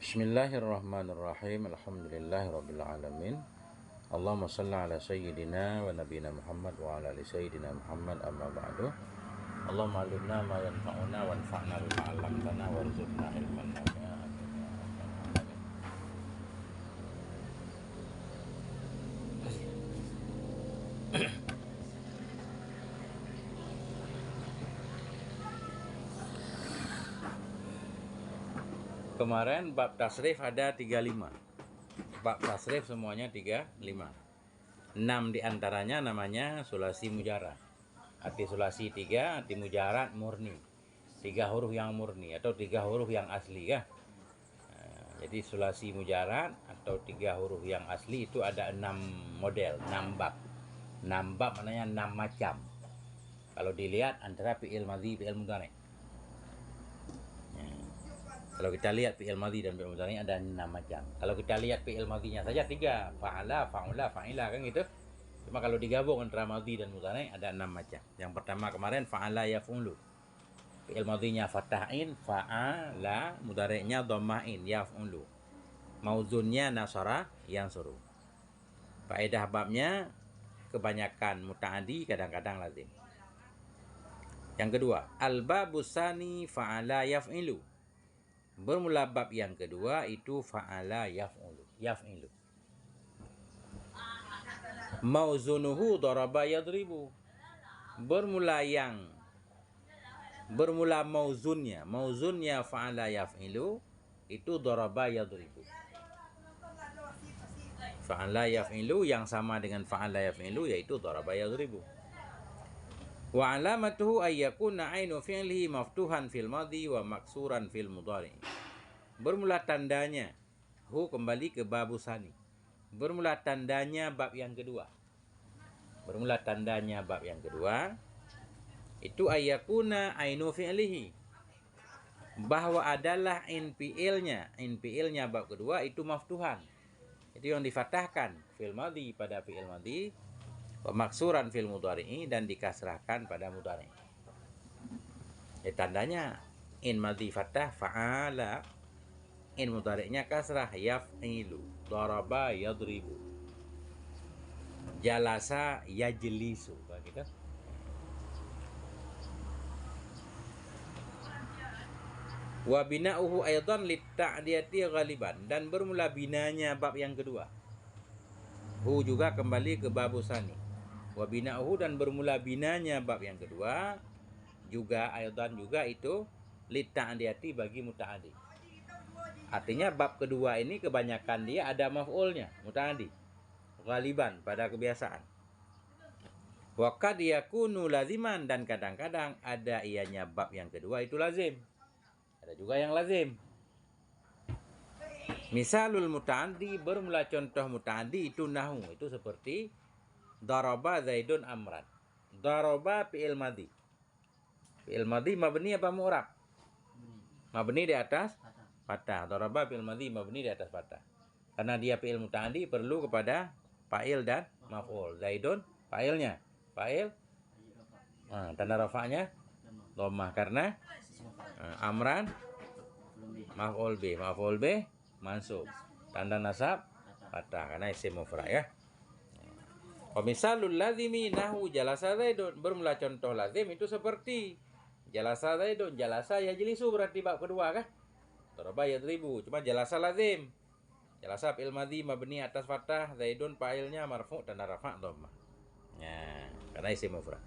Bismillahirrahmanirrahim. Alhamdulillahirabbil alamin. Allahumma shalli ala sayyidina wa nabiyina Muhammad wa ala ali sayyidina Muhammad, amma ba'du. Allahumma alimna ma yanfa'una wanfa'na bima 'allamtana warzuqna ilman nafi'an. Kemarin bab tasrif ada 35. Bab tasrif semuanya 35. 6 diantaranya namanya sulasi mujarad. Arti sulasi 3, arti mujarad murni. 3 huruf yang murni atau 3 huruf yang asli ya. Jadi sulasi mujarad atau 3 huruf yang asli itu ada 6 model, 6 bab. 6 bab maknanya 6 macam. Kalau dilihat antara fi'il madhi, fi'il mudhari'. Kalau kita lihat fi'il madhi dan fi'il mudhari' ada 6 macam. Kalau kita lihat fi'il madhinya saja 3, fa'ala, fa'ula, fa'ila kan gitu. Cuma kalau digabung antara madhi dan mudhari' ada 6 macam. Yang pertama kemarin fa'ala yaf'ulu. Fi'il madhinya fatha'in, fa'ala, mudhari'nya dhamma'in, yaf'ulu. Mauzunnya nasara, yansuru. Faedah babnya kebanyakan muta'addi, kadang-kadang lazim. Yang kedua, al-babusani fa'ala yaf'ilu. Bermula bab yang kedua itu fa'ala yaf'ilu. Mauzunuhu daraba yadribu. Bermula mauzunnya fa'ala yaf'ilu itu daraba yadribu. Fa'ala yaf'ilu yang sama dengan fa'ala yaf'ilu yaitu daraba yadribu. Wa alamatuhu ayyakuna ainu fi'lihi maftuhan fil madhi wa maksuran fil mudhari'. Bermula tandanya, kembali ke babusani. Bermula tandanya bab yang kedua. Itu ayyakuna ainu fi'lihi. Bahwa adalah in fi'ilnya bab kedua itu maftuhan. Itu yang difatahkan fil madhi pada fi'il madhi. Maksuran fil mudhari'i dan dikasrahkan pada mudhari'. Tandanya in madhi fathah fa'ala, in mudhari'nya kasrah yaf'ilu, daraba yadribu, jalasa yajlisu gitu. Wa bina'uhu aidan litta'diyati ghaliban, dan bermula binanya bab yang kedua. Hu juga kembali ke babusani. Wa bina'uhu, dan bermula binanya bab yang kedua juga aidan juga itu litta'diyati bagi muta'addi. Artinya bab kedua ini kebanyakan dia ada maf'ulnya, muta'addi. Ghaliban pada kebiasaan. Wa qad yakunu laziman, dan kadang-kadang ada ianya bab yang kedua itu lazim. Ada juga yang lazim. Misalul muta'addi, bermula contoh muta'addi itu nahu, itu seperti daraba zaidun amran. Daraba fi'il madhi. Fi'il madhi mabni apa mu'rab? Mabni di atas fathah. Daraba fi'il madhi mabni di atas fathah. Karena dia fi'il muta'addi perlu kepada fa'il dan maf'ul. Zaidun fa'ilnya. Fa'il tanda rafa'nya dhammah karena amran maf'ul bi. Maf'ul bi mansub. Tanda nasab fathah karena isim mufrad ya. Wa misalul lazimi nahu jalasa zaidun. Bermula contoh lazim itu seperti jalasa zaidun, jalasa yajlisu, berarti bab kedua kan? Daraba yadribu, cuma jalasa lazim. Jalasa fi'il madhi mabni atas fathah, zaidun fa'ilnya marfu' tanda rafa' dhammah. Ya, karena isim mufrad.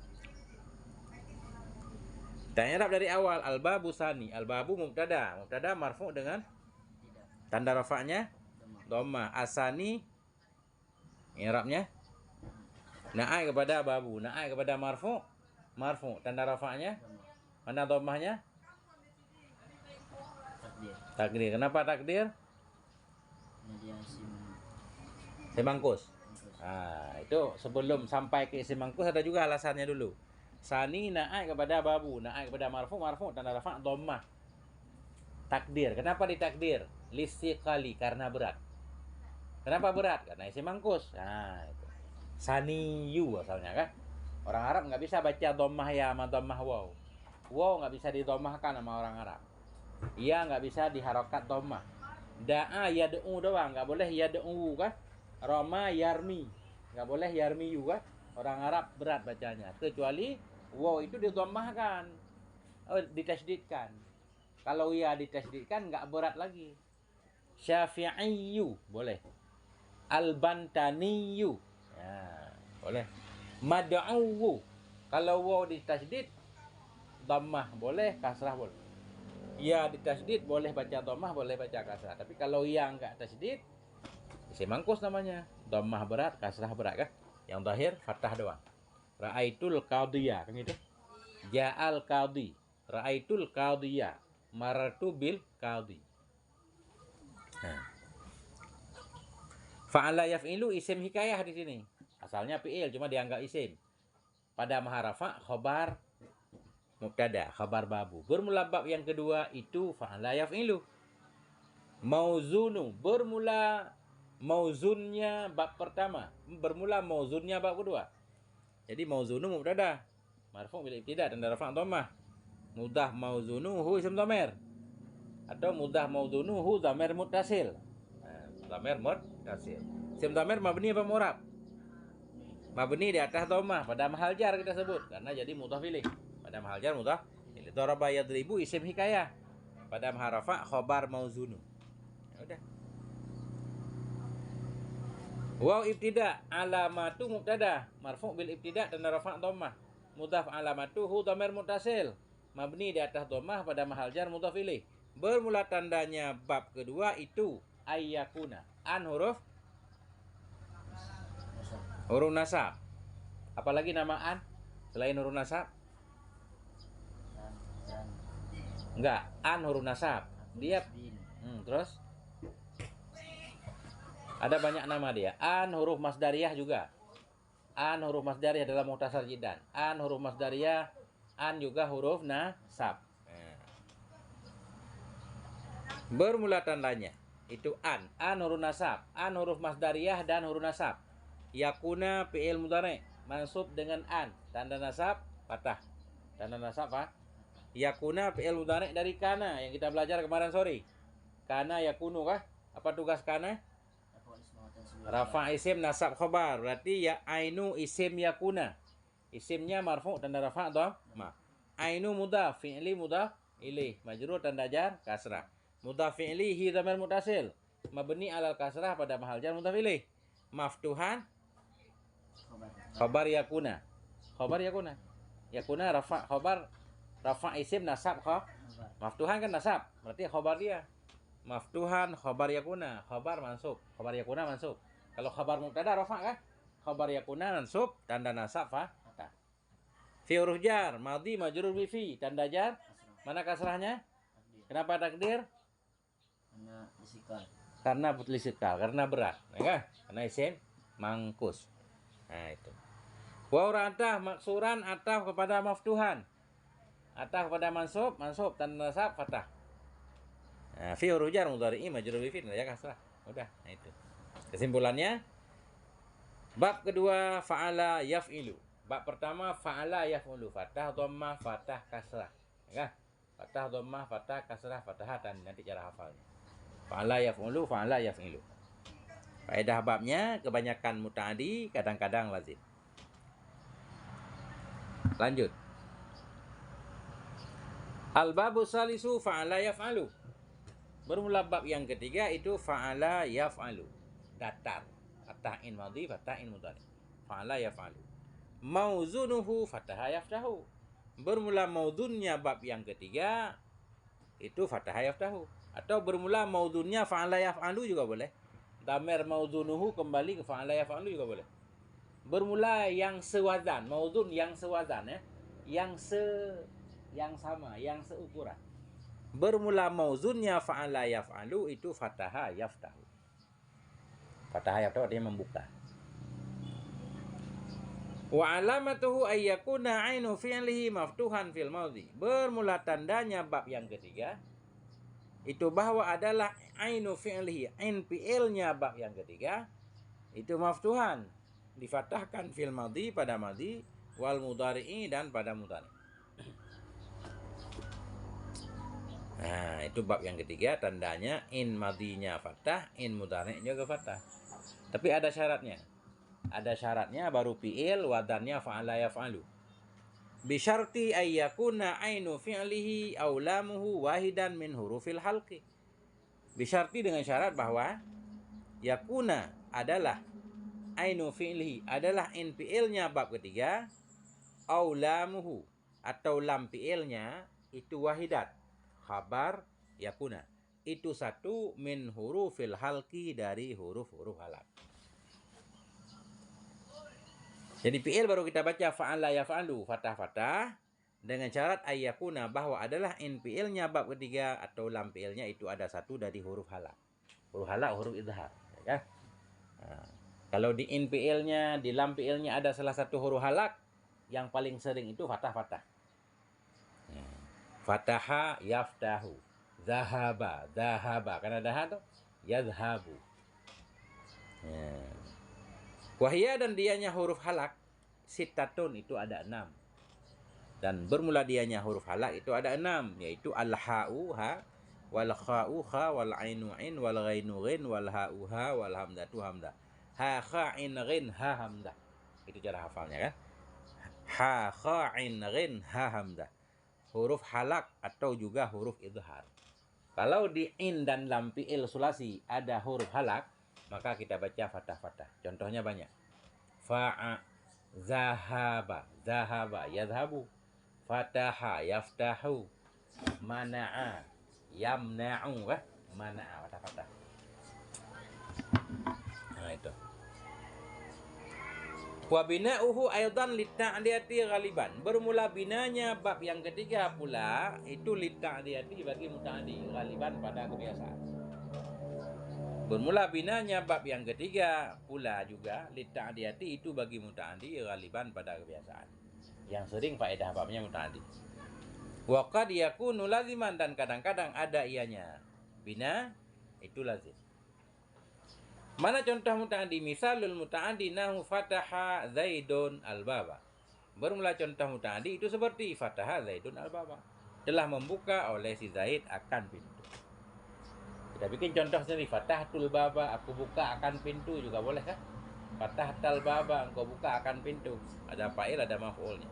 Dan i'rab dari awal, al-babu sani, al-babu mubtada marfu' dengan tanda rafa'nya dhammah. Asani i'rabnya na'ai kepada babu, na'ai kepada marfu', tanda rafa'nya mana dhammahnya? Takdir. Kenapa takdir? Semangkus. Itu sebelum sampai ke semangkus ada juga alasannya dulu. Sani na'ai kepada babu, na'ai kepada marfu', tanda rafa' dhammah. Takdir. Kenapa ditakdir? Listiqali, karena berat. Kenapa berat? Karena semangkus. Itu. Saniyu asalnya kan. Orang Arab nggak bisa baca dhammah ya sama dhammah waw. Waw nggak bisa didhammahkan sama orang Arab. Ia nggak bisa diharokat dhammah. Da'a yad'u doang, nggak boleh yad'u kan. Rama yarmi, nggak boleh yarmi juga. Orang Arab berat bacanya, kecuali waw itu didhammahkan, ditasydidkan. Kalau ya ditasydidkan nggak berat lagi. Syafi'iyyu boleh. Al-Bantaniyu, ya, boleh. Mad'u, kalau waw ditasydid dhammah boleh, kasrah boleh. Ya ditasydid boleh baca dhammah, boleh baca kasrah. Tapi kalau yang enggak tasydid, isim mangkus namanya. Dhammah berat, kasrah berat kan? Yang zahir fathah doang. Ra'aitul qadhiya, kan gitu. Ja'al qadhi, ra'aitul qadhiya, marartu bil qadhi. Nah. Fa'ala yaf'ilu isim hikayah di sini. Asalnya fi'il cuma dianggap isim. Pada maharafa khobar mubtada, khabar babu. Bermula bab yang kedua itu fa'ala yaf'ilu. Mauzunu, bermula mauzunnya bab pertama, bermula mauzunnya bab kedua. Jadi mauzunu mubtada, marfu' bil ibtida dan rafa' dhammah. Mudah mauzunuhu isim dhamir. Atau mudah mauzunuhu dhamir muttasil. Dhamir muttasil. Isim dhamir mabni apa mu'rab? Mabni di atas dhammah pada mahal jar kita sebut karena jadi mudhaf ilaih. Pada mahal jar mudhaf ilaih. Daraba yadribu isim hikayah. Pada mahal rafa' khabar mauzunu. Ya udah. Waw ibtida alamatu mubtada marfu' bil ibtida dan rafa' dhammah. Mudhaf alamatuhu dhamir muttasil. Mabni di atas dhammah pada mahal jar mudhaf ilaih. Bermula tandanya bab kedua itu ayyakuna. An huruf nasab. Apalagi nama an selain huruf nasab? Enggak, an huruf nasab. Dia terus ada banyak nama dia. An huruf masdariyah juga. An huruf masdariyah dalam muhtasar jiddan. An huruf masdariyah, an juga huruf nasab. Bermula tandanya itu an huruf nasab, an huruf masdariyah dan huruf nasab. Yakuna fi'il mudhari mansub dengan an, tanda nasab fathah. Tanda nasab apa? Yakuna fi'il mudhari dari kana yang kita belajar kemarin sore. Kana yakunu kah? Apa tugas kana? Rafa isim nasab khabar. Berarti ya ainu isim yakuna. Isimnya marfu tanda rafa dhammah. Ainu mudhaf, fi'li mudhaf ilaih, majrur tanda jar kasrah. Mudhaf fi'lihi dhamir muttasil, mabni alal kasrah pada mahal jar mudhaf ilaih. Maftuhan khabar yakuna. Khabar yakuna. Yakuna rafa khabar, rafa isim nasab khabar. Maftuhan kan nasab, berarti khabar dia. Maftuhan khabar yakuna, khabar mansub, khabar yakuna mansub. Kalau khabar mubtada rafa kan? Khabar yakuna mansub, tanda nasab fathah. Fi huruf jar, madhi majrur bi fi, tanda jar. Mana kasrahnya? Kenapa takdir? Karena disikal. Karena lisikal, karena berat, ya? Karena isim mangkus. Nah itu. Wa atah maksuran ataf kepada maftuhan. Ataf kepada mansub, mansub tanda nasab fathah. Nah, fi huruf jar mudhari'i majrur bi fi ya kasrah. Udah, nah itu. Kesimpulannya bab kedua fa'ala yaf'ilu. Bab pertama fa'ala yaf'ulu, fathah dhammah fathah kasrah. Ya. Fathah dhammah fathah kasrah fathahatan, nanti cara hafalnya. Fa'ala yaf'ulu fa'ala yaf'ilu. Faedah babnya kebanyakan muta'addi, kadang-kadang lazim. Lanjut. Al-babu salisu fa'ala yaf'alu. Bermula bab yang ketiga itu fa'ala yaf'alu. Datar. Fatha'in madhi, fatha'in mudhari. Fa'ala yaf'alu. Mauzunuhu fataha yaftahu. Bermula maudunnya bab yang ketiga itu fataha yaftahu. Atau bermula maudunnya fa'ala yaf'alu juga boleh. Damir mauzunuhu kembali ke fa'ala yaf'alu juga boleh. Bermula yang sewazan, maudun yang sewazan ya. Yang sama, yang seukuran. Bermula mauzunnya fa'ala yaf'alu itu fataha yaftahu. Fataha yaftahu artinya membuka. Wa alamatuhu ayyakuna ainu fi'lihi maftuhan fil maudhi. Bermula tandanya bab yang ketiga itu bahwa adalah ainu fi'lihi, ain fi'ilnya bab yang ketiga itu maftuhan, difatahkan fil maudhi pada maudhi, wal mudhari'i dan pada mudhari'. Nah, itu bab yang ketiga, tandanya in madinya fathah, in mudhari'nya juga fathah. Tapi ada syaratnya. Ada syaratnya baru fi'il wadannya fa'ala yaf'alu. Bisyarti ayyakuna ainu fi'lihi aw lamuhu wahidan min hurufil halqi. Bisyarti dengan syarat bahwa yakuna adalah ainu fi'lihi adalah in fi'ilnya bab ketiga, aw lamuhu atau lam fi'ilnya itu wahidat, khabar yakuna itu satu min hurufil halqi dari huruf-huruf halak. Jadi fi'il baru kita baca fa'ala yaf'alu fathah-fathah dengan syarat ayyakuna bahwa adalah in fi'ilnya bab ketiga atau lam fi'ilnya itu ada satu dari huruf halak. Huruf halak huruf idhar, ya kan? Nah, kalau di in fi'ilnya, di lam fi'ilnya ada salah satu huruf halak, yang paling sering itu fathah-fathah. Fataha yaftahu, zahaba, zahaba, kan ada ha tuh, yadhabu. Wahia dan dianya huruf halak, sitatun itu ada 6. Dan bermula dianya huruf halak itu ada 6, yaitu al-ha'u ha, wal kha'u kha, wal ainu in, wal ghainu ghin, wal ha'u ha, wal hamdatu hamdah. Ha kha in ghin ha hamdah. Itu cara hafalnya kan? Ha kha in ghin ha hamdah. Huruf halak atau juga huruf idhar. Kalau di in dan lam fi'il sulasi ada huruf halak, maka kita baca fathah-fathah. Contohnya banyak. Fa'a, zahaba, zahaba, yadhabu. Fataha, yaftahu. Mana'a, yamna'u. Mana'a, fathah-fathah. Nah itu. Wa bina'uhu aydan litta'diyati ghaliban. Bermula binanya bab yang ketiga pula itu litta'diyati bagi muta'adi, ghaliban pada kebiasaan. Bermula binanya bab yang ketiga pula juga litta'diyati itu bagi muta'adi, ghaliban pada kebiasaan. Yang sering faedah babnya muta'adi. Wa qad yakunu laziman dan kadang-kadang ada ianya. Bina itu lazim. Mana contoh muta'addi? Misalul muta'addi nahu fataha Zaidun al-baba. Bermula contoh muta'addi itu seperti fataha Zaidun al-baba. Telah membuka oleh si Zaid akan pintu. Kita bikin contoh sendiri. Fatahatul baba, aku buka akan pintu juga boleh kan? Fatahatal baba, engkau buka akan pintu. Ada fa'il, ada maf'ulnya.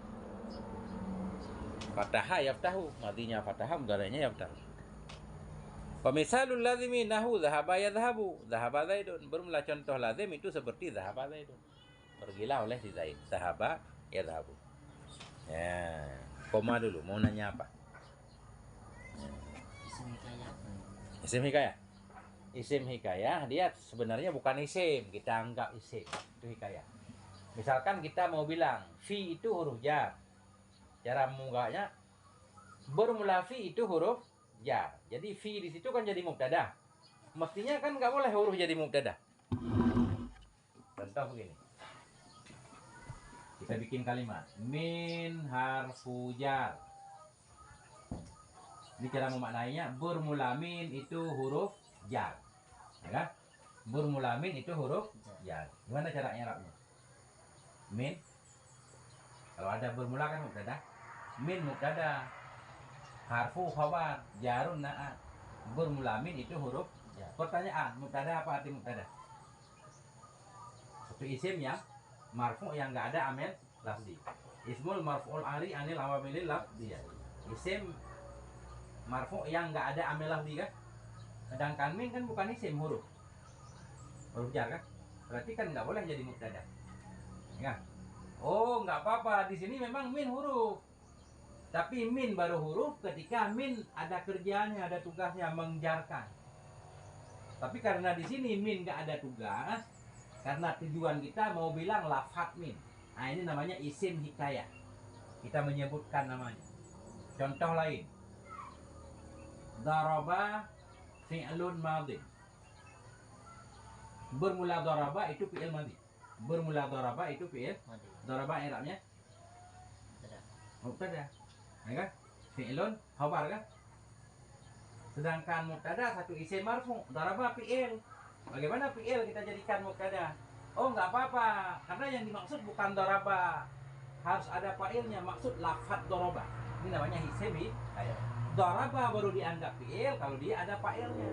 Fataha yaftahu, madinya fataha, mudhari'nya yaftahu. Pemisalul lazimi nahu zahaba yadhabu, zahaba Zaidun. Bermula contoh lazim itu seperti zahaba Zaidun. Pergilah oleh si Zaid, zahaba yadhabu. Ya, koma dulu, mau nanya apa? Isim hikayah. Isim hikayah. Isim hikayah dia sebenarnya bukan isim, kita anggap isim. Itu hikayah. Misalkan kita mau bilang fi itu huruf jar. Cara menganggapnya bermula fi itu huruf jar. Jadi fi di situ kan jadi mubtada. Mestinya kan nggak boleh huruf jadi mubtada. Contoh begini. Kita bikin kalimat min harfu jar. Ini cara memaknainya, bermula min itu huruf jar. Ya kan? Bermula min itu huruf jar. Gimana cara i'rabnya? Min. Kalau ada bermula kan mubtada. Min mubtada. Harfu khabar, jarun na'at. Bermula min itu huruf jar. Pertanyaan, mubtada apa arti mubtada? Satu isim yang marfu yang enggak ada amil lafzi. Ismul marfu'ul ari anil awamilil lafziyah. Isim marfu yang enggak ada amil lafzi kan? Sedangkan min kan bukan isim, huruf. Huruf jar kan? Berarti kan enggak boleh jadi mubtada. Ya. Oh, enggak apa-apa. Di sini memang min huruf. Tapi min baru huruf ketika min ada kerjanya, ada tugasnya menjarkan. Tapi karena di sini min nggak ada tugas, karena tujuan kita mau bilang lafaz min. Nah ini namanya isim hikayah. Kita menyebutkan namanya. Contoh lain. Daraba fi'lun madhi. Bermula daraba itu fi'il madhi. Bermula daraba itu fi'il. Daraba i'rabnya mubtada. Ya kan? Fi'lun khabar kan? Sedangkan mubtada satu isim marfu, daraba fi'il. Bagaimana fi'il kita jadikan mubtada? Oh, enggak apa-apa. Karena yang dimaksud bukan daraba. Harus ada fa'ilnya, maksud lafaz daraba. Ini namanya isim hikayah. Daraba baru dianggap fi'il kalau dia ada fa'ilnya.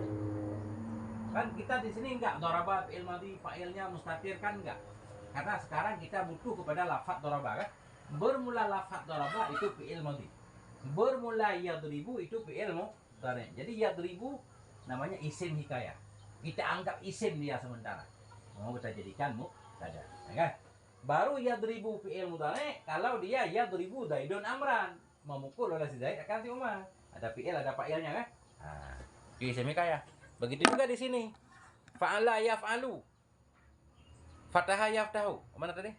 Kan kita di sini enggak daraba fi'il madhi, fa'ilnya mustatir kan enggak. Karena sekarang kita butuh kepada lafaz daraba kan. Bermula lafaz daraba itu fi'il madhi. Bermula yadribu itu fi'il mudhari'. Jadi yadribu namanya isim hikayah. Kita anggap isim dia sementara. Mau kita jadikan mubtada, ya kan? Baru yadribu fi'il mudhari' kalau dia yadribu Zaidun amran. Memukul oleh si Zaid akan si Umar. Ada fi'il, ada fa'ilnya kan? Nah, itu isim hikayah. Begitu juga di sini. Fa'ala yaf'alu. Fataha yaftahu. Mana tadi?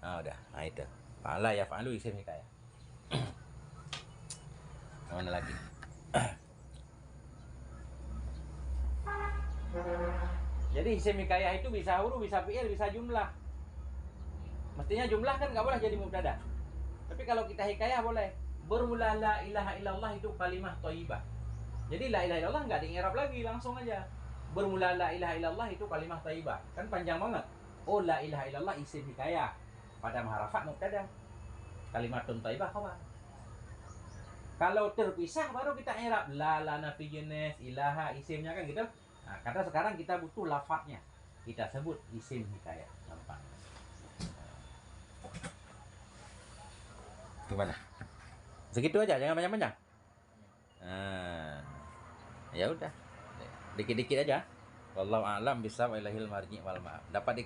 Ah, udah. Nah, itu. Fa'ala yaf'alu isim hikayah. Mana lagi? Jadi isim hikayah itu bisa huruf, bisa fi'il, bisa jumlah. Mestinya jumlah kan nggak boleh jadi mubtada. Tapi kalau kita hikayah boleh. Bermula la ilaha illallah itu kalimah thayyibah. Jadi la ilaha illallah nggak di-i'rab lagi, langsung aja. Bermula la ilaha illallah itu kalimah thayyibah. Kan panjang banget. Oh, la ilaha illallah isim hikayah. Pada harafat mubtada. Kalimatun thayyibah khabar. Kalau terpisah baru kita i'rab la nafi jenis ilaha isimnya kan gitu. Nah, karena sekarang kita butuh lafadznya. Kita sebut isim hikayah. Nampak. Gimana? Segitu aja, jangan banyak-banyak. Nah, ya udah. Dikit-dikit aja. Wallahu a'lam bishawab, ilahil marji wal ma'ab. Dapat dikit